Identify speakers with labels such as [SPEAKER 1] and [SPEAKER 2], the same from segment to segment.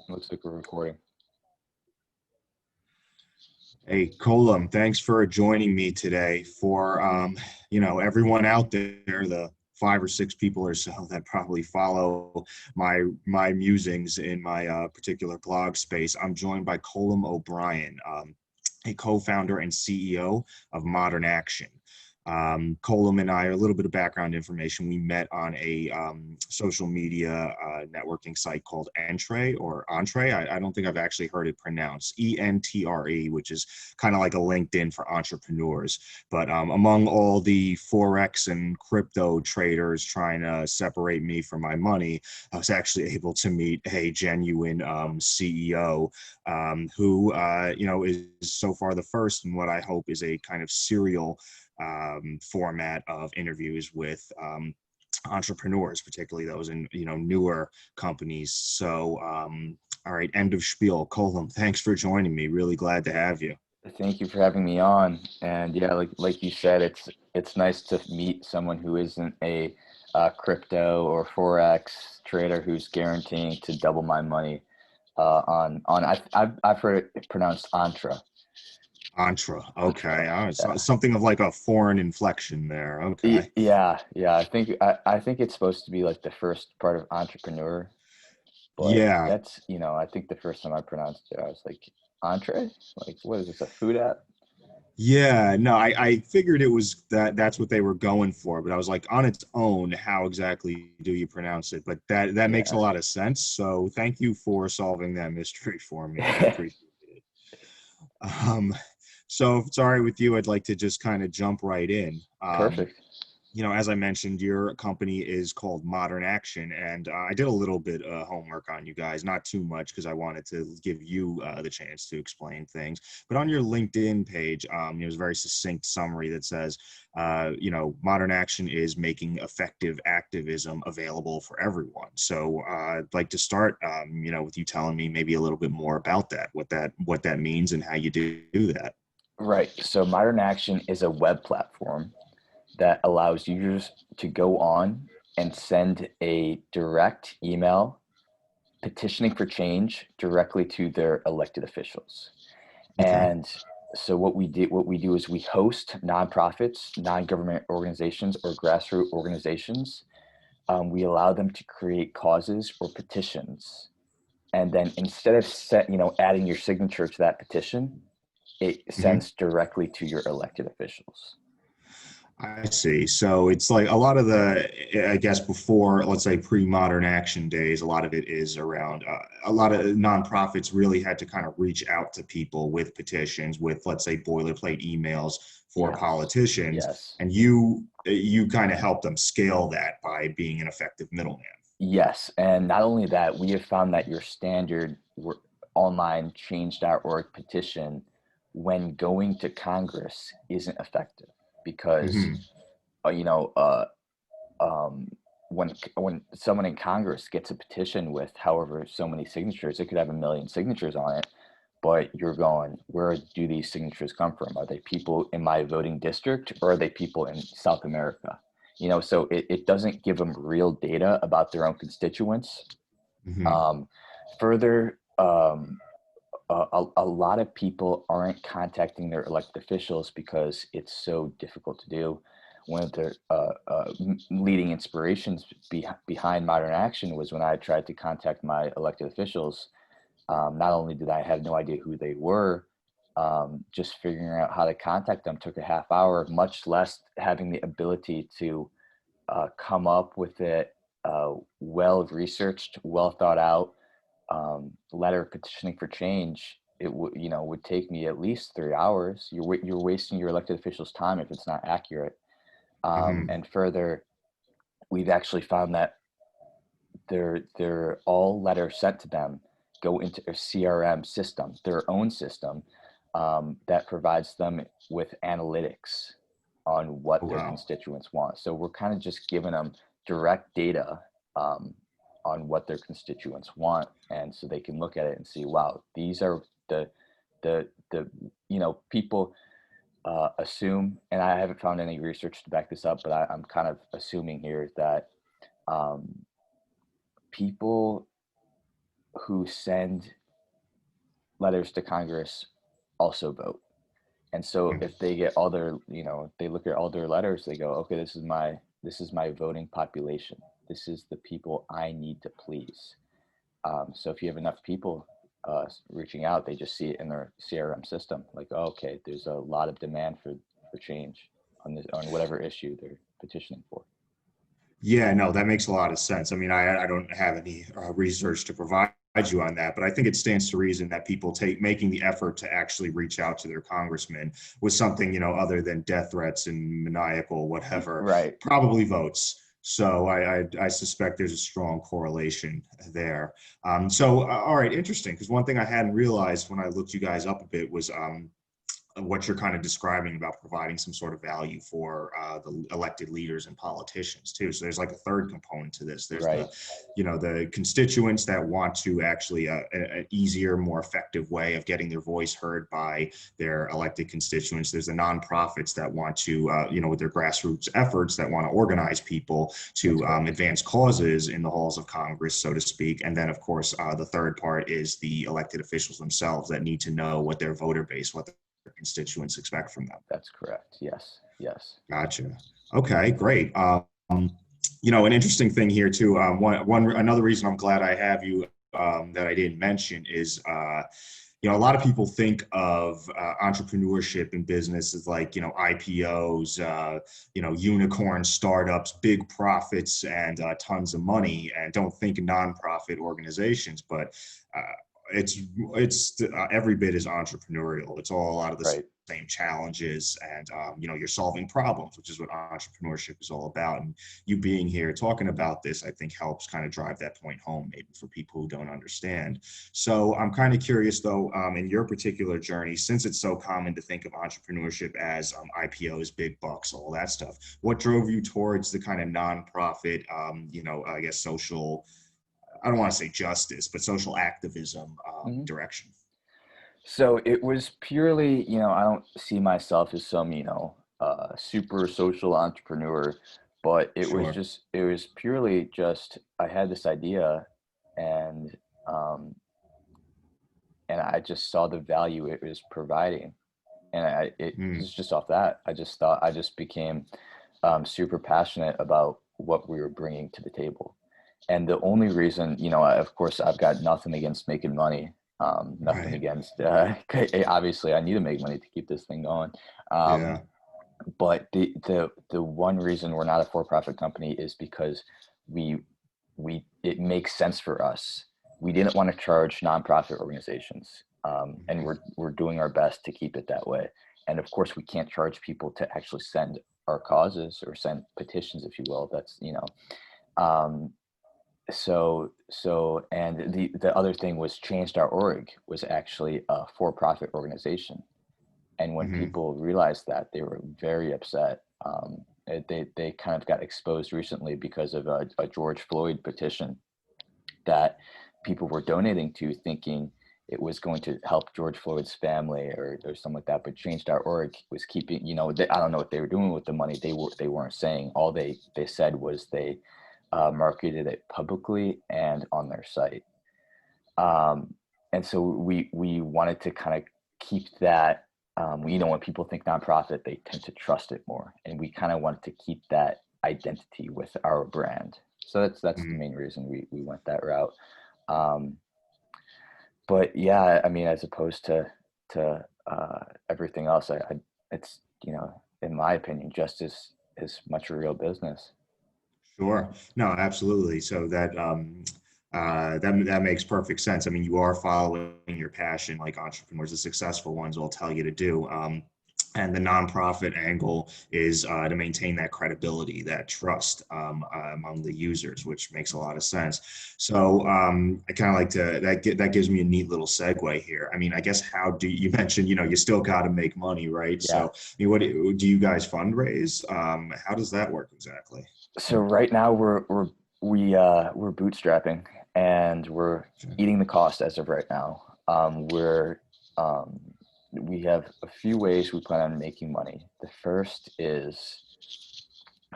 [SPEAKER 1] Looks like we're recording.
[SPEAKER 2] Hey, Colum, thanks for joining me today. For everyone out there, the 5 or 6 people or so that probably follow my musings in my particular blog space, I'm joined by Colum O'Brien, a co-founder and CEO of Modern Action. Colum and I, a little bit of background information. We met on a social media networking site called Entree or Entree. I don't think I've actually heard it pronounced ENTRE, which is kind of like a LinkedIn for entrepreneurs. But among all the Forex and crypto traders trying to separate me from my money, I was actually able to meet a genuine CEO who, is so far the first in what I hope is a kind of serial format of interviews with entrepreneurs, particularly those in newer companies. So, all right, end of spiel. Colum, thanks for joining me. Really glad to have you.
[SPEAKER 1] Thank you for having me on. And yeah, like you said, it's nice to meet someone who isn't a crypto or forex trader who's guaranteeing to double my money I've heard it pronounced Entra.
[SPEAKER 2] Entre. Okay. All right. So
[SPEAKER 1] Yeah.
[SPEAKER 2] something of like a foreign inflection there. Okay.
[SPEAKER 1] Yeah. I think it's supposed to be like the first part of entrepreneur, but
[SPEAKER 2] Yeah.
[SPEAKER 1] that's I think the first time I pronounced it, I was like, entree? Like, what is this, a food app?
[SPEAKER 2] Yeah, no, I figured it was that's what they were going for, but I was like, on its own, how exactly do you pronounce it? But that makes a
[SPEAKER 1] Yeah.
[SPEAKER 2] lot of sense. So thank you for solving that mystery for me. I appreciate it. Um, so if it's all right with you, I'd like to just kind of jump right in.
[SPEAKER 1] Perfect.
[SPEAKER 2] As I mentioned, your company is called Modern Action, and I did a little bit of homework on you guys, not too much because I wanted to give you the chance to explain things. But on your LinkedIn page, there's a very succinct summary that says, Modern Action is making effective activism available for everyone. So I'd like to start, with you telling me maybe a little bit more about that, what that means, and how you do that.
[SPEAKER 1] Right. So Modern Action is a web platform that allows users to go on and send a direct email petitioning for change directly to their elected officials.
[SPEAKER 2] Okay.
[SPEAKER 1] And so what we do is we host nonprofits, non-government organizations, or grassroots organizations. We allow them to create causes or petitions, and then instead of adding your signature to that petition, it
[SPEAKER 2] Mhm.
[SPEAKER 1] sends directly to your elected officials.
[SPEAKER 2] I see. So it's like a lot of I guess before, let's say pre-modern action days, a lot of it is around a lot of nonprofits really had to kind of reach out to people with petitions, with, let's say, boilerplate emails for
[SPEAKER 1] Yes,
[SPEAKER 2] politicians.
[SPEAKER 1] yes,
[SPEAKER 2] And you kind of help them scale that by being an effective middleman.
[SPEAKER 1] yes. And not only that, we have found that your standard online change.org petition when going to Congress isn't effective because,
[SPEAKER 2] Hmm.
[SPEAKER 1] uh, you know, uh, um, when someone in Congress gets a petition with however so many signatures, it could have a million signatures on it, but you're going, where do these signatures come from? Are they people in my voting district or are they people in South America? So it doesn't give them real data about their own constituents.
[SPEAKER 2] Hmm.
[SPEAKER 1] Um, Further, a lot of people aren't contacting their elected officials because it's so difficult to do. One of the leading inspirations behind Modern Action was when I tried to contact my elected officials. Not only did I have no idea who they were, just figuring out how to contact them took a half hour, much less having the ability to come up with it well researched, well thought out letter petitioning for change. It would take me at least 3 hours. You're wasting your elected officials' time if it's not accurate.
[SPEAKER 2] Hmm.
[SPEAKER 1] And further, we've actually found that they're all letters sent to them go into a CRM system, their own system, that provides them with analytics on
[SPEAKER 2] Oh,
[SPEAKER 1] what their
[SPEAKER 2] wow.
[SPEAKER 1] constituents want. So we're kind of just giving them direct data on what their constituents want, and so they can look at it and see, wow, these are the people assume, and I haven't found any research to back this up, but I'm kind of assuming here that um, people who send letters to Congress also vote. And so if they get all their, they look at all their letters, they go, okay, this is my voting population. This is the people I need to please. So if you have enough people reaching out, they just see it in their CRM system. Like, oh, okay, there's a lot of demand for change on whatever issue they're petitioning for.
[SPEAKER 2] Yeah, no, that makes a lot of sense. I mean, I don't have any research to provide you on that, but I think it stands to reason that people making the effort to actually reach out to their congressman with something, other than death threats and maniacal whatever,
[SPEAKER 1] Right.
[SPEAKER 2] probably votes. So I suspect there's a strong correlation there. All right, interesting. Because one thing I hadn't realized when I looked you guys up a bit was what you're kind of describing about providing some sort of value for the elected leaders and politicians too. So there's like a third component to this. There's
[SPEAKER 1] right.
[SPEAKER 2] the constituents that want to actually an easier, more effective way of getting their voice heard by their elected constituents. There's the nonprofits that want to, with their grassroots efforts that want to organize people to advance causes in the halls of Congress, so to speak. And then, of course, the third part is the elected officials themselves that need to know what their voter base, what constituents expect from them.
[SPEAKER 1] That's correct. Yes.
[SPEAKER 2] Gotcha. Okay, great. An interesting thing here too. Another reason I'm glad I have you that I didn't mention is a lot of people think of entrepreneurship in business as like, IPOs, unicorn startups, big profits, and tons of money, and don't think nonprofit organizations, but it's every bit as entrepreneurial. It's all a lot of the same challenges, and you're solving problems, which is what entrepreneurship is all about. And you being here talking about this, I think, helps kind of drive that point home, maybe for people who don't understand. So I'm kind of curious though, in your particular journey, since it's so common to think of entrepreneurship as IPOs, big bucks, all that stuff, what drove you towards the kind of nonprofit, I guess social, I don't want to say justice, but social activism direction?
[SPEAKER 1] So it was purely, I don't see myself as some, super social entrepreneur, but it
[SPEAKER 2] Sure.
[SPEAKER 1] was purely just, I had this idea, and, um, and I just saw the value it was providing. And it was just off that. I just became super passionate about what we were bringing to the table. And the only reason, of course, I've got nothing against making money. Nothing against, obviously I need to make money to keep this thing going.
[SPEAKER 2] Yeah.
[SPEAKER 1] But the one reason we're not a for-profit company is because it makes sense for us. We didn't want to charge nonprofit organizations, and we're doing our best to keep it that way. And of course, we can't charge people to actually send our causes or send petitions, if you will. That's and the other thing was Change.org was actually a for-profit organization. And when people realized that, they were very upset. They kind of got exposed recently because of a George Floyd petition that people were donating to, thinking it was going to help George Floyd's family or something like that. But Change.org was keeping, I don't know what they were doing with the money. They weren't saying. All they said was they marketed it publicly and on their site. And so we wanted to kind of keep that. When people think nonprofit, they tend to trust it more, and we kind of wanted to keep that identity with our brand. So that's the main reason we went that route. But yeah, I mean, as opposed to everything else, it's in my opinion, just as much a real business.
[SPEAKER 2] Sure. No, absolutely. So that makes perfect sense. I mean, you are following your passion, like entrepreneurs, the successful ones will tell you to do. And the nonprofit angle is to maintain that credibility, that trust among the users, which makes a lot of sense. So I kind of like to that gives me a neat little segue here. I mean, I guess you mentioned you still got to make money, right?
[SPEAKER 1] Yeah.
[SPEAKER 2] So I mean, what do you guys fundraise? How does that work exactly?
[SPEAKER 1] So right now we're bootstrapping, and we're eating the cost as of right now. We have a few ways we plan on making money. The first is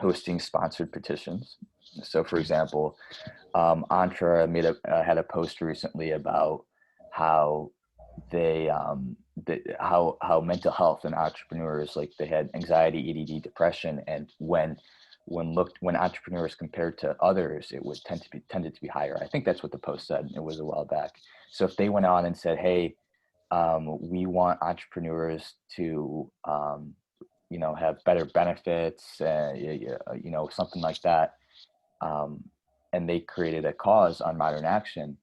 [SPEAKER 1] hosting sponsored petitions. So for example, Entra had a post recently about how how mental health and entrepreneurs, like they had anxiety, ADD, depression, and when entrepreneurs compared to others, it would tended to be higher. I think that's what the post said. It was a while back. So if they went on and said, "Hey, we want entrepreneurs to have better benefits, something like that," um, and they created a cause on Modern Action,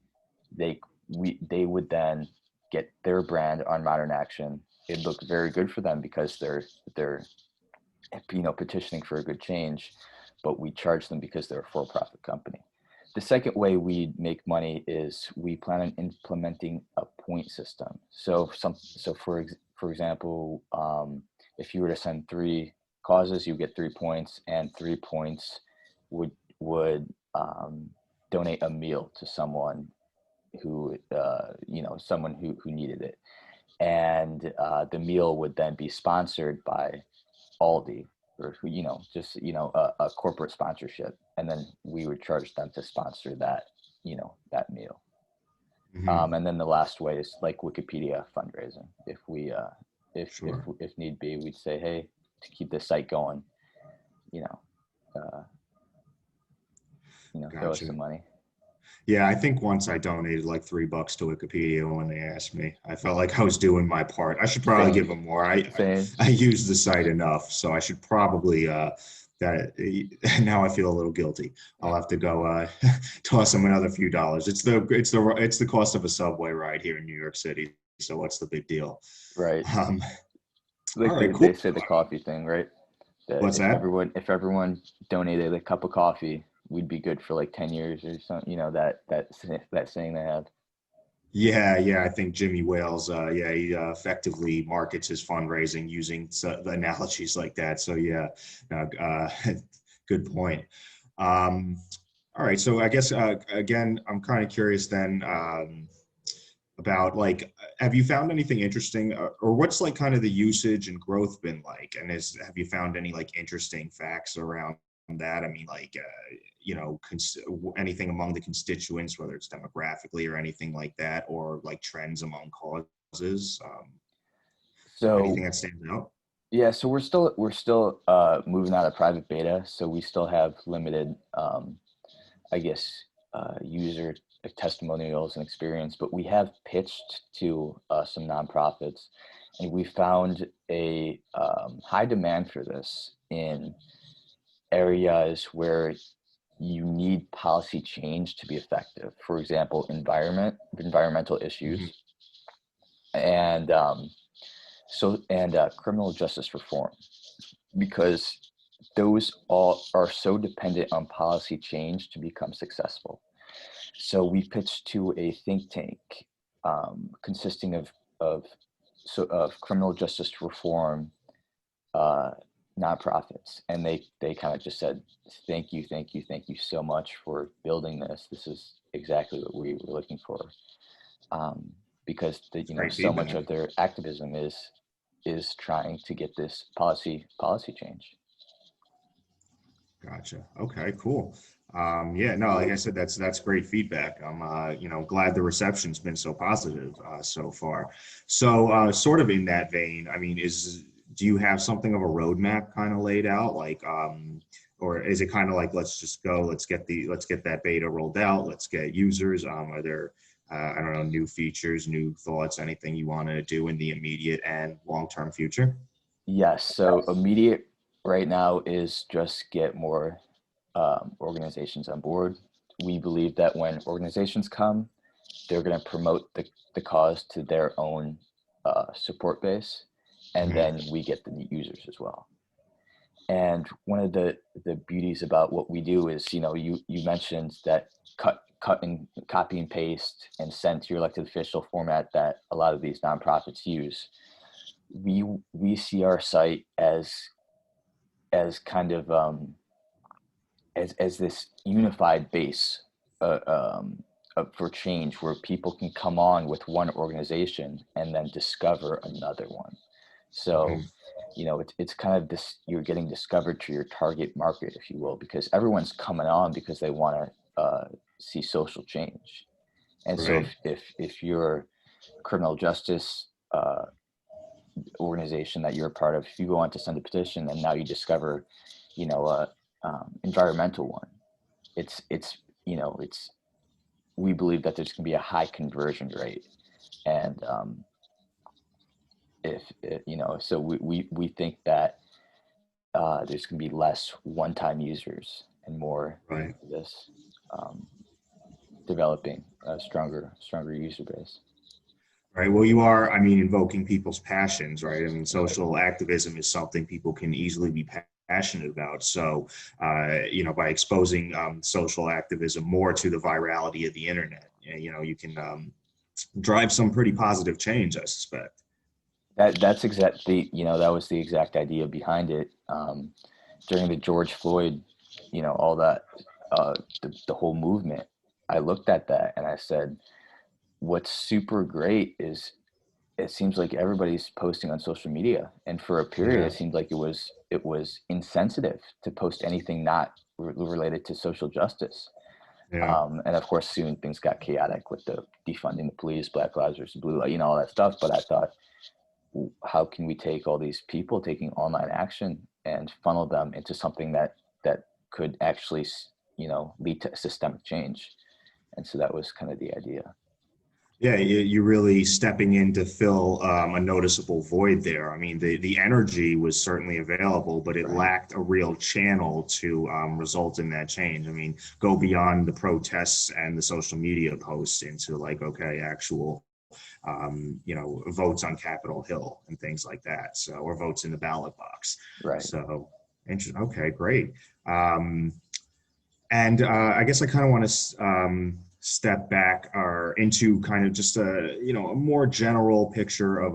[SPEAKER 1] they would then get their brand on Modern Action. It looked very good for them because they're petitioning for a good change, but we charge them because they're a for-profit company. The second way we make money is we plan on implementing a point system. For example, if you were to send 3 causes, you get 3 points, and 3 points would donate a meal to someone who needed it, and the meal would then be sponsored by Aldi, or a corporate sponsorship, and then we would charge them to sponsor that meal.
[SPEAKER 2] Hmm.
[SPEAKER 1] And then the last way is like Wikipedia fundraising. If we
[SPEAKER 2] Sure.
[SPEAKER 1] if need be, we'd say, hey, to keep the site going, you know, uh, throw us
[SPEAKER 2] Gotcha.
[SPEAKER 1] some money.
[SPEAKER 2] Yeah, I think once I donated like $3 to Wikipedia when they asked me. I felt like I was doing my part. I should probably
[SPEAKER 1] Same,
[SPEAKER 2] give them more. I
[SPEAKER 1] same.
[SPEAKER 2] I use the site enough, so I should probably that now I feel a little guilty. I'll have to go toss them another few dollars. It's the cost of a subway ride here in New York City. So what's the big deal?
[SPEAKER 1] Right.
[SPEAKER 2] Um, all
[SPEAKER 1] Like
[SPEAKER 2] right,
[SPEAKER 1] they
[SPEAKER 2] cool.
[SPEAKER 1] say the coffee thing, right? That
[SPEAKER 2] What's that?
[SPEAKER 1] if everyone donated a cup of coffee, we'd be good for like 10 years or something. That saying they have.
[SPEAKER 2] Yeah, yeah, I think Jimmy Wales, yeah, he effectively markets his fundraising using the analogies like that. So yeah, good point. Um, all right, so I guess again, I'm kind of curious then about like, have you found anything interesting, or what's like kind of the usage and growth been like? And have you found any like interesting facts around that? I mean, like, anything among the constituents, whether it's demographically or anything like that, or like trends among causes, anything
[SPEAKER 1] So
[SPEAKER 2] that stands out?
[SPEAKER 1] yeah, so we're still moving out of private beta, so we still have limited, I guess, user testimonials and experience, but we have pitched to some nonprofits, and we found a high demand for this in areas where you need policy change to be effective. For example, environmental
[SPEAKER 2] Hmm.
[SPEAKER 1] issues, and criminal justice reform, because those all are so dependent on policy change to become successful. So we pitched to a think tank consisting of criminal justice reform uh, nonprofits, and they kind of just said, "Thank you, thank you, thank you so much for building this. This is exactly what we were looking for." Because
[SPEAKER 2] It's great
[SPEAKER 1] so much
[SPEAKER 2] feedback.
[SPEAKER 1] of their activism is trying to get this policy change.
[SPEAKER 2] Gotcha. Okay, cool. Yeah, no, like I said, that's great feedback. I'm glad the reception's been so positive so far. So sort of in that vein, I mean, do you have something of a roadmap kind of laid out, like or is it kind of like let's just go, let's get that beta rolled out, let's get users. Are there I don't know, new features, new thoughts, anything you want to do in the immediate and long-term future?
[SPEAKER 1] Yes. So immediate right now is just get more organizations on board. We believe that when organizations come, they're going to promote the cause to their own support base, and
[SPEAKER 2] Mhm.
[SPEAKER 1] then we get the users as well. And one of the beauties about what we do is, you mentioned that cut and copy and paste and send to your elected official format that a lot of these nonprofits use. We see our site as kind of as this unified base uh, um, for change, where people can come on with one organization and then discover another one. So,
[SPEAKER 2] Mhm.
[SPEAKER 1] it's kind of this, you're getting discovered to your target market, if you will, because everyone's coming on because they want to see social change. And so
[SPEAKER 2] Right.
[SPEAKER 1] if you're a criminal justice organization that you're a part of, if you go on to send a petition and now you discover, a environmental one, it's it's we believe that there's going to be a high conversion rate, and so we think that there's going to be less one-time users and more
[SPEAKER 2] Right.
[SPEAKER 1] this um, developing a stronger user base.
[SPEAKER 2] Right. Well, you are, I mean, invoking people's passions, right? I mean, social activism is something people can easily be passionate about. So, by exposing social activism more to the virality of the internet, you can drive some pretty positive change, I suspect.
[SPEAKER 1] That's exactly, that was the exact idea behind it. During the George Floyd, all that, the whole movement, I looked at that and I said, what's super great is it seems like everybody's posting on social media, and for a period
[SPEAKER 2] Yeah.
[SPEAKER 1] it seemed like it was insensitive to post anything not related to social justice.
[SPEAKER 2] Yeah.
[SPEAKER 1] And of course soon things got chaotic with the defunding the police, Black Lives versus Blue Light, all that stuff. But I thought, how can we take all these people taking online action and funnel them into something that could actually lead to systemic change? And so that was kind of the idea.
[SPEAKER 2] Yeah, you're really stepping in to fill a noticeable void there. I mean, the energy was certainly available, but it
[SPEAKER 1] Right.
[SPEAKER 2] lacked a real channel to result in that change. I mean, go beyond the protests and the social media posts into like, okay, actual, votes on Capitol Hill and things like that. So, or votes in the ballot box.
[SPEAKER 1] Right.
[SPEAKER 2] So, interesting. Okay, great. Um, and I guess I kind of want to step back or into kind of just a more general picture of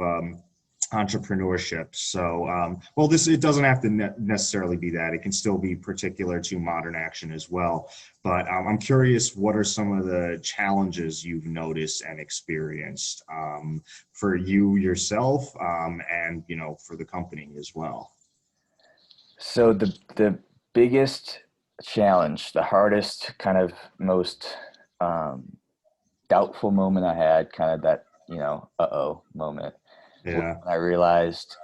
[SPEAKER 2] entrepreneurship. So, well, it doesn't have to necessarily be that. It can still be particular to modern action as well. But I'm curious, what are some of the challenges you've noticed and experienced for you yourself, and for the company as well?
[SPEAKER 1] So the biggest challenge, the hardest, kind of most um, doubtful moment I had, kind of that uh-oh moment, was
[SPEAKER 2] Yeah.
[SPEAKER 1] when I realized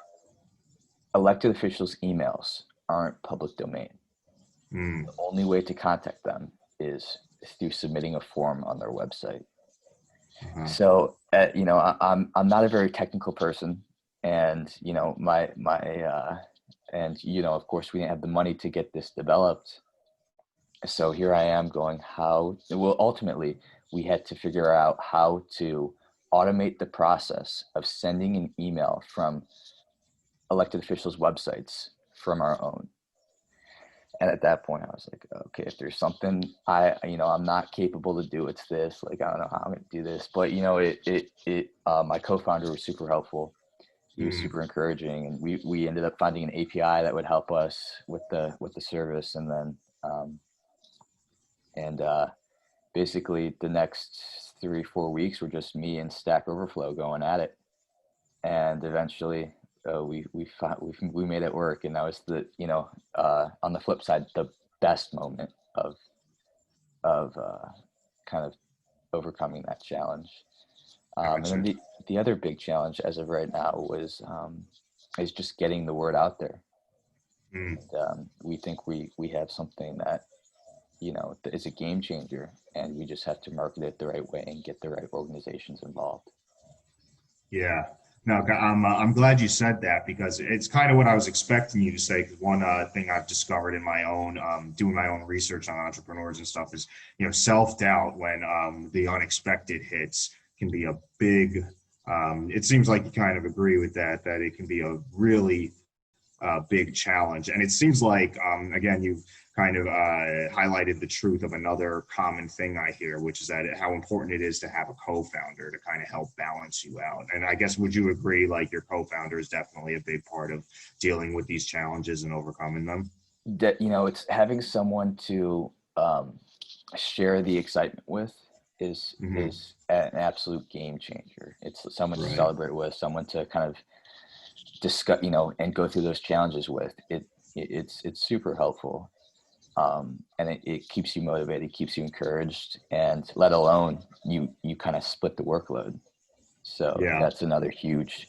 [SPEAKER 1] elected officials' emails aren't public domain.
[SPEAKER 2] Mm.
[SPEAKER 1] The only way to contact them is through submitting a form on their website.
[SPEAKER 2] Uh-huh.
[SPEAKER 1] So I'm not a very technical person, and of course we didn't have the money to get this developed. So here I am going, ultimately we had to figure out how to automate the process of sending an email from elected officials' websites from our own. And at that point I was like, okay, if there's something I'm not capable to do, it's this. Like, I don't know how I'm gonna do this. But my co-founder was super helpful. He was
[SPEAKER 2] Mm.
[SPEAKER 1] super encouraging, and we ended up finding an API that would help us with the service. And then and basically the next 3-4 weeks were just me and Stack Overflow going at it, and eventually we made it work. And that was on the flip side, the best moment of kind of overcoming that challenge. And then
[SPEAKER 2] Gotcha.
[SPEAKER 1] the other big challenge as of right now is just getting the word out there.
[SPEAKER 2] Mm.
[SPEAKER 1] And we think we have something that is a game changer, and we just have to market it the right way and get the right organizations involved.
[SPEAKER 2] Yeah. No, I'm glad you said that because it's kind of what I was expecting you to say. Because one thing I've discovered in my own doing my own research on entrepreneurs and stuff is self-doubt when the unexpected hits can be a big. It seems like you kind of agree with that it can be a really big challenge. And it seems like, again, you've kind of highlighted the truth of another common thing I hear, which is that how important it is to have a co-founder to kind of help balance you out. And I guess, would you agree, like your co-founder is definitely a big part of dealing with these challenges and overcoming them?
[SPEAKER 1] That it's having someone to share the excitement with is
[SPEAKER 2] Hmm.
[SPEAKER 1] is an absolute game changer. It's someone to
[SPEAKER 2] Right.
[SPEAKER 1] celebrate with, someone to kind of discuss, and go through those challenges with. It's super helpful. And it keeps you motivated, keeps you encouraged, and let alone you kind of split the workload. So
[SPEAKER 2] Yeah.
[SPEAKER 1] that's another huge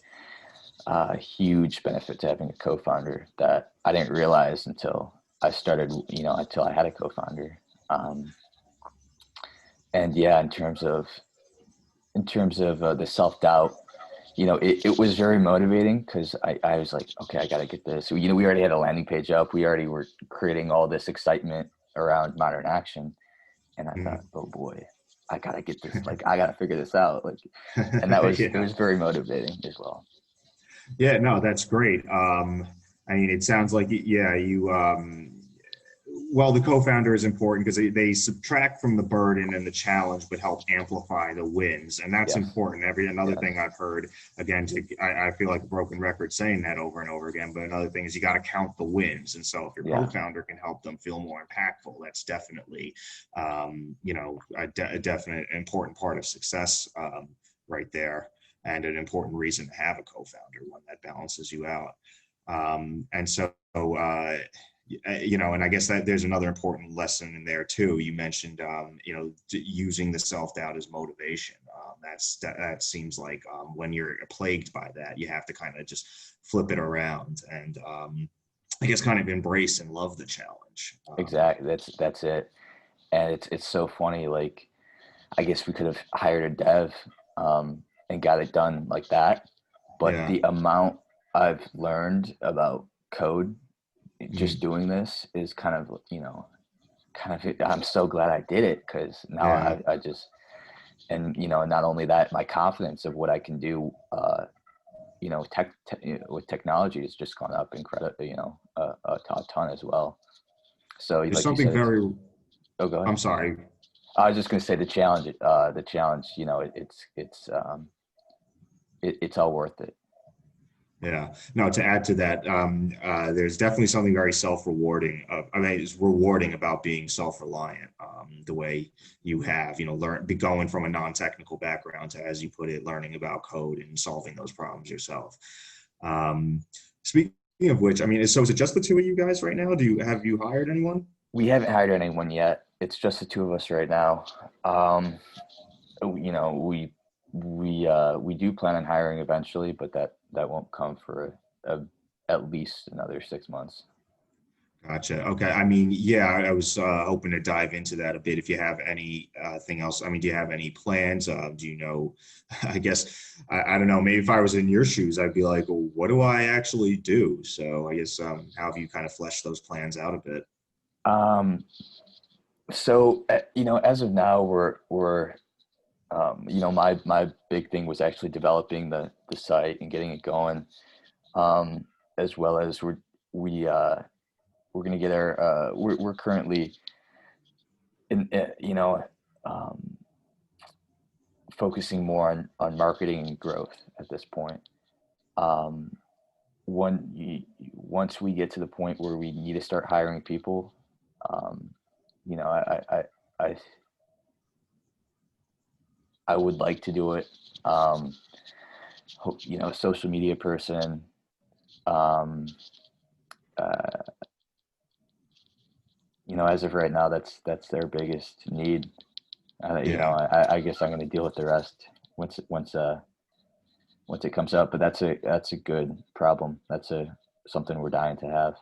[SPEAKER 1] benefit to having a co-founder that I didn't realize until I started, until I had a co-founder. Um, and yeah, in terms of the self-doubt, it was very motivating because I was like, okay, I got to get this. We already had a landing page up. We already were creating all this excitement around modern action. And I thought,
[SPEAKER 2] Mhm.
[SPEAKER 1] oh boy, I got to get this, like, I got to figure this out. Like, and it
[SPEAKER 2] Yeah.
[SPEAKER 1] was very motivating as well.
[SPEAKER 2] Yeah, no, that's great. I mean, it sounds like, yeah, well, the co-founder is important because they subtract from the burden and the challenge, but help amplify the wins. And that's
[SPEAKER 1] Yes.
[SPEAKER 2] important. Another thing
[SPEAKER 1] Yes.
[SPEAKER 2] I've heard, again, I feel like a broken record saying that over and over again, but another thing is you got to count the wins. And so if your
[SPEAKER 1] Yeah.
[SPEAKER 2] co-founder can help them feel more impactful, that's definitely, a definite important part of success, right there, and an important reason to have a co-founder, one that balances you out. And so, and I guess that there's another important lesson in there too. You mentioned, using the self-doubt as motivation. That seems like, when you're plagued by that, you have to kind of just flip it around and, I guess, kind of embrace and love the challenge.
[SPEAKER 1] Exactly. That's it. And it's so funny. Like, I guess we could have hired a dev, and got it done like that. But
[SPEAKER 2] Yeah.
[SPEAKER 1] the amount I've learned about code just
[SPEAKER 2] Mhm.
[SPEAKER 1] doing this is I'm so glad I did it, because now
[SPEAKER 2] Yeah.
[SPEAKER 1] I just, and not only that, my confidence of what I can do, with technology has just gone up incredible, a ton as well. So
[SPEAKER 2] There's
[SPEAKER 1] like you
[SPEAKER 2] something
[SPEAKER 1] said,
[SPEAKER 2] very,
[SPEAKER 1] oh, go
[SPEAKER 2] I'm
[SPEAKER 1] ahead.
[SPEAKER 2] sorry.
[SPEAKER 1] I was just going to say the challenge, it's all worth it.
[SPEAKER 2] Yeah. No, to add to that, there's definitely something very self-rewarding. I mean, it's rewarding about being self-reliant, the way you have, be going from a non-technical background to, as you put it, learning about code and solving those problems yourself. Um, Speaking of which, I mean, so is it just the two of you guys right now? Have you hired anyone?
[SPEAKER 1] We haven't hired anyone yet. It's just the two of us right now. Um, you know, we do plan on hiring eventually, but that won't come for at least another 6 months.
[SPEAKER 2] Gotcha. Okay. I mean, yeah, I was hoping to dive into that a bit. If you have any thing else, I mean, do you have any plans? Do you know? I guess I don't know. Maybe if I was in your shoes, I'd be like, well, what do I actually do? So I guess, how have you kind of fleshed those plans out a bit?
[SPEAKER 1] Um, so as of now, we're my big thing was actually developing the site and getting it going, as well as we uh, we're gonna get we're currently in, um, focusing more on marketing and growth at this point. Um, once we get to the point where we need to start hiring people, um, you know, I I would like to do it. Um, social media person. Um, uh, as of right now, that's their biggest need.
[SPEAKER 2] Yeah.
[SPEAKER 1] I guess I'm going to deal with the rest once it comes up. But that's a good problem. That's a something we're dying to have.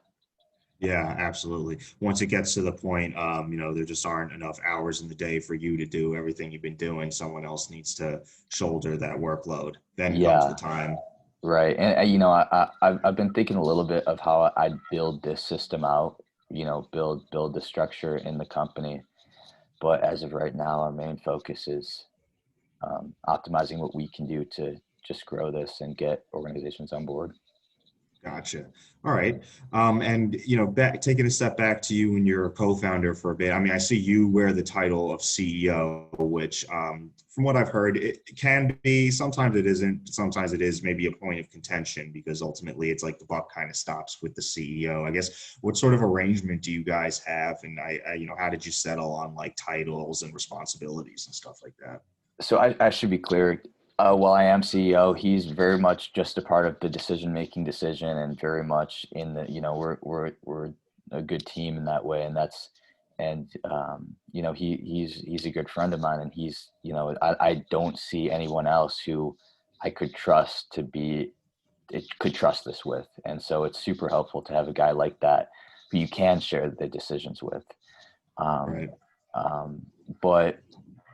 [SPEAKER 2] Yeah, absolutely. Once it gets to the point, there just aren't enough hours in the day for you to do everything you've been doing. Someone else needs to shoulder that workload. Then comes the
[SPEAKER 1] Yeah,
[SPEAKER 2] time.
[SPEAKER 1] right. And I've been thinking a little bit of how I'd build this system out. Build the structure in the company. But as of right now, our main focus is optimizing what we can do to just grow this and get organizations on board.
[SPEAKER 2] Gotcha. All right. And taking a step back to you and your co-founder for a bit. I mean, I see you wear the title of CEO, which, from what I've heard, it can be. Sometimes it isn't. Sometimes it is maybe a point of contention because ultimately it's like the buck kind of stops with the CEO. I guess, what sort of arrangement do you guys have? And how did you settle on like titles and responsibilities and stuff like that?
[SPEAKER 1] So I should be clear. While I am CEO, he's very much just a part of the decision-making decision, and very much in the, we're a good team in that way. And you know, he's a good friend of mine, and he's, you know, I don't see anyone else who I could trust to be, it could trust this with. And so it's super helpful to have a guy like that who you can share the decisions with. Um,
[SPEAKER 2] Right.
[SPEAKER 1] but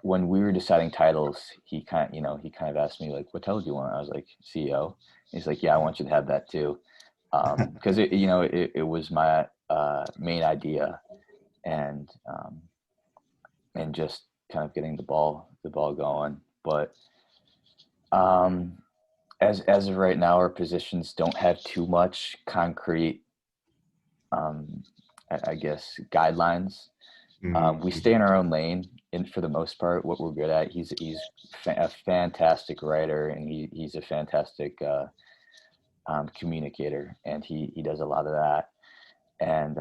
[SPEAKER 1] when we were deciding titles, he kind of, you know, he kind of asked me like, what title do you want? I was like, CEO. He's like, yeah, I want you to have that too. Cause it, you know, it was my, main idea, and, and just kind of getting the ball going. But, um, as of right now, our positions don't have too much concrete, um, I guess, guidelines. We stay in our own lane, and for the most part, what we're good at. A fantastic writer, and he's a fantastic, communicator, and he does a lot of that. And,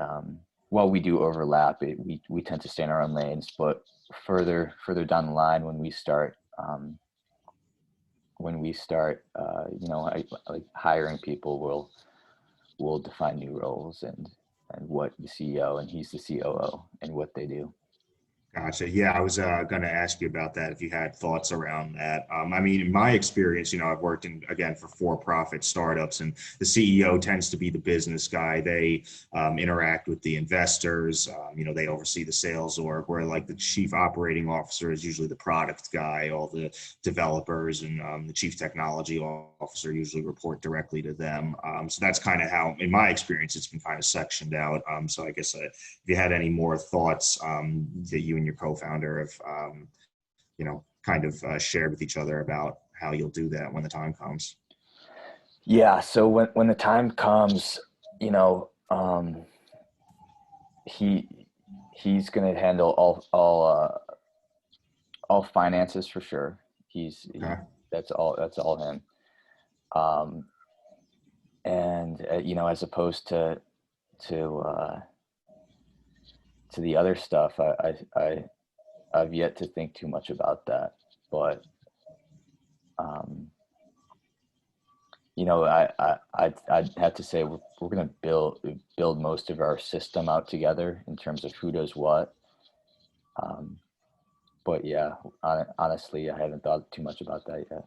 [SPEAKER 1] while we do overlap, we tend to stay in our own lanes. But further down the line, when we start, you know, like hiring people, we'll define new roles, and what the CEO, and he's the COO, and what they do.
[SPEAKER 2] Gotcha. Yeah, I was going to ask you about that if you had thoughts around that. I mean, in my experience, you know, I've worked in, again, for for-profit startups, and the CEO tends to be the business guy. They interact with the investors. You know, they oversee the sales org, where like the chief operating officer is usually the product guy. All the developers and the chief technology officer usually report directly to them. So that's kind of how, in my experience, it's been kind of sectioned out. So I guess if you had any more thoughts that you and your co-founder have, you know, kind of shared with each other about how you'll do that when the time comes.
[SPEAKER 1] Yeah. So when the time comes, you know, he he's going to handle all finances for sure.
[SPEAKER 2] Okay.
[SPEAKER 1] That's all him. Um, and you know, as opposed to uh, to the other stuff, I've yet to think too much about that. But, um, you know, I'd have to say we're going to build most of our system out together in terms of who does what. Um, but yeah, honestly, I haven't thought too much about that yet.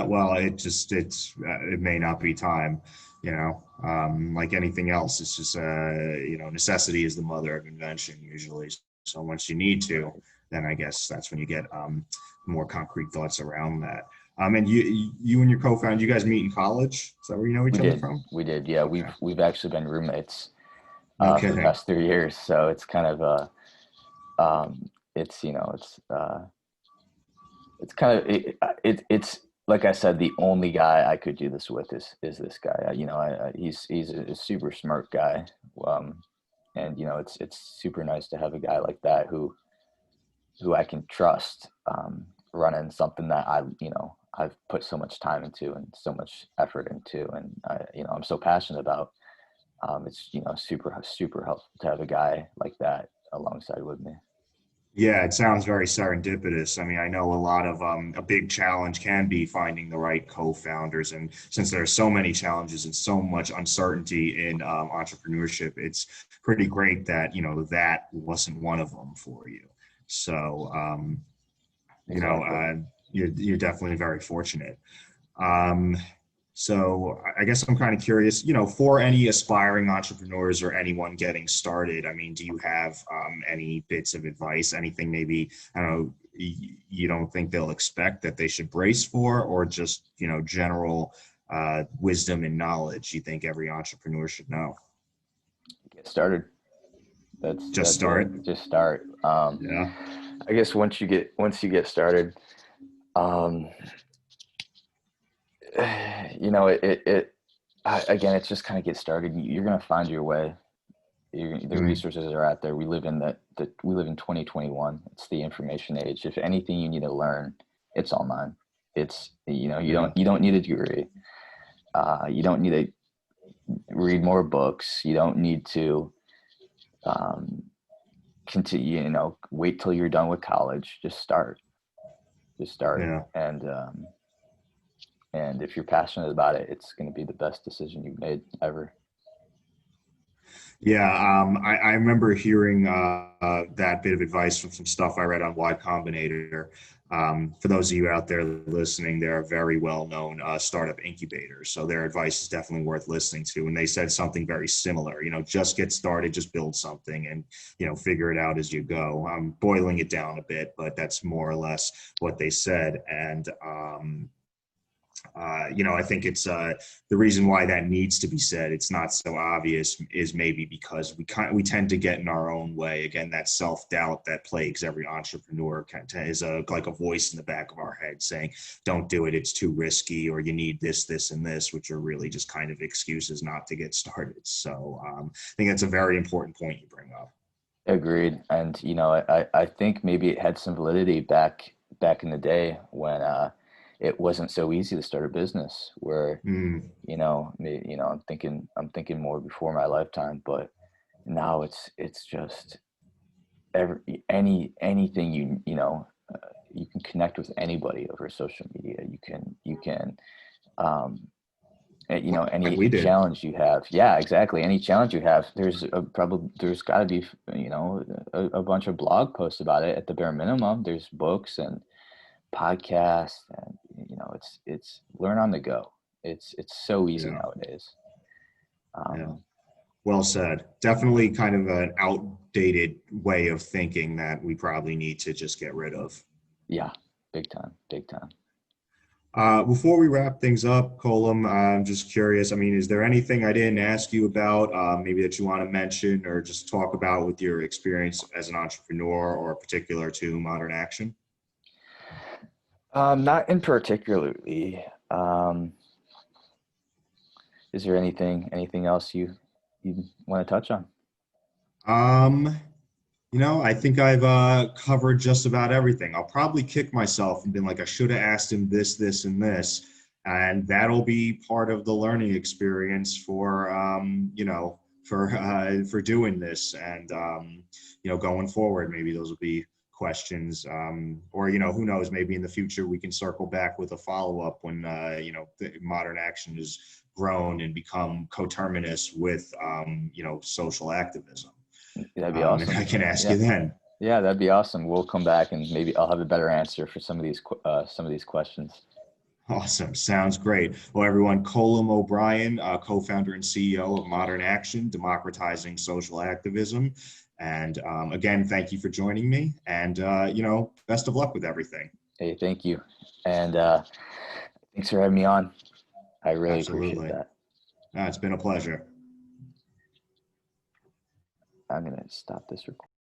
[SPEAKER 2] Well, it may not be time, you know, like anything else. It's just, you know, necessity is the mother of invention usually. So once you need to, then I guess that's when you get more concrete thoughts around that. And you and your co-founder, you guys meet in college? Is that where you know each other from?
[SPEAKER 1] We did. Yeah,
[SPEAKER 2] Okay.
[SPEAKER 1] we've actually been roommates,
[SPEAKER 2] No
[SPEAKER 1] for the
[SPEAKER 2] kidding.
[SPEAKER 1] past 3 years. So it's kind of, it's, you know, it's kind of, it's like I said, the only guy I could do this with is this guy. You know, he's a super smart guy. Um, and you know, it's super nice to have a guy like that who I can trust, running something that you know, I've put so much time into and so much effort into, and you know, I'm so passionate about. It's, you know, super helpful to have a guy like that alongside with me.
[SPEAKER 2] Yeah, it sounds very serendipitous. I mean, I know a lot of a big challenge can be finding the right co-founders, and since there are so many challenges and so much uncertainty in entrepreneurship, it's pretty great that you know that wasn't one of them for you. So you know,
[SPEAKER 1] Exactly.
[SPEAKER 2] you're definitely very fortunate. Um, so I guess I'm kind of curious, you know, for any aspiring entrepreneurs or anyone getting started, I mean, do you have any bits of advice, anything maybe, I don't know, you don't think they'll expect that they should brace for, or just, you know, general wisdom and knowledge you think every entrepreneur should know?
[SPEAKER 1] Get started.
[SPEAKER 2] Just
[SPEAKER 1] That's it.
[SPEAKER 2] start.
[SPEAKER 1] Just start.
[SPEAKER 2] Yeah.
[SPEAKER 1] I guess once you get started, um, you know, again, it's just kind of get started. You're gonna find your way. The
[SPEAKER 2] Mm,
[SPEAKER 1] resources are out there. We live in 2021. It's the information age. If anything you need to learn, it's online. It's, you know,
[SPEAKER 2] yeah.
[SPEAKER 1] you don't need a degree. You don't need to read more books. You don't need to, um, continue. You know, wait till you're done with college. Just start. Just start.
[SPEAKER 2] Yeah.
[SPEAKER 1] And if you're passionate about it, it's going to be the best decision you've made ever.
[SPEAKER 2] Yeah, I remember hearing that bit of advice from some stuff I read on Y Combinator. For those of you out there listening, they're a very well-known startup incubator, so their advice is definitely worth listening to. And they said something very similar. Just get started, just build something, and figure it out as you go. I'm boiling it down a bit, but that's more or less what they said. And I think it's the reason why that needs to be said. It's not so obvious is maybe because we tend to get in our own way. Again, that self-doubt that plagues every entrepreneur is like a voice in the back of our head saying, "Don't do it. It's too risky," or "You need this, this, and this," which are really just kind of excuses not to get started. So I think that's a very important point you bring up.
[SPEAKER 1] Agreed. And I think maybe it had some validity back in the day when it wasn't so easy to start a business. Where
[SPEAKER 2] Mm,
[SPEAKER 1] I'm thinking more before my lifetime, but now it's just anything you can connect with anybody over social media. You can um,
[SPEAKER 2] like
[SPEAKER 1] any
[SPEAKER 2] we did.
[SPEAKER 1] challenge you have. Yeah, exactly. Any challenge you have, there's got to be a bunch of blog posts about it at the bare minimum. There's books and podcasts, and it's learn on the go. It's so easy
[SPEAKER 2] Yeah,
[SPEAKER 1] nowadays.
[SPEAKER 2] yeah.
[SPEAKER 1] Um,
[SPEAKER 2] Well said. Definitely kind of an outdated way of thinking that we probably need to just get rid of.
[SPEAKER 1] yeah, big time, big time.
[SPEAKER 2] Before we wrap things up, Colum, I'm just curious. I mean, is there anything I didn't ask you about, maybe that you want to mention or just talk about with your experience as an entrepreneur or particular to Modern Action?
[SPEAKER 1] Not in particularly. Um, is there anything else you want to touch on?
[SPEAKER 2] Um, I think I've covered just about everything. I'll probably kick myself and been like, I should have asked him this, this, and this, and that'll be part of the learning experience for doing this, and going forward, maybe those will be questions, or who knows, maybe in the future we can circle back with a follow up when the Modern Action has grown and become coterminous with social activism.
[SPEAKER 1] That'd be
[SPEAKER 2] And I
[SPEAKER 1] awesome.
[SPEAKER 2] can ask you
[SPEAKER 1] Yeah.
[SPEAKER 2] then.
[SPEAKER 1] Yeah, that'd be awesome. We'll come back and maybe I'll have a better answer for some of these questions.
[SPEAKER 2] Awesome. Sounds great. Well, everyone, Colum O'Brien, co-founder and CEO of Modern Action, democratizing social activism. And again, thank you for joining me. And, best of luck with everything.
[SPEAKER 1] Hey, thank you. And thanks for having me on. I really appreciate
[SPEAKER 2] Absolutely.
[SPEAKER 1] that.
[SPEAKER 2] It's been a pleasure.
[SPEAKER 1] I'm gonna stop this recording.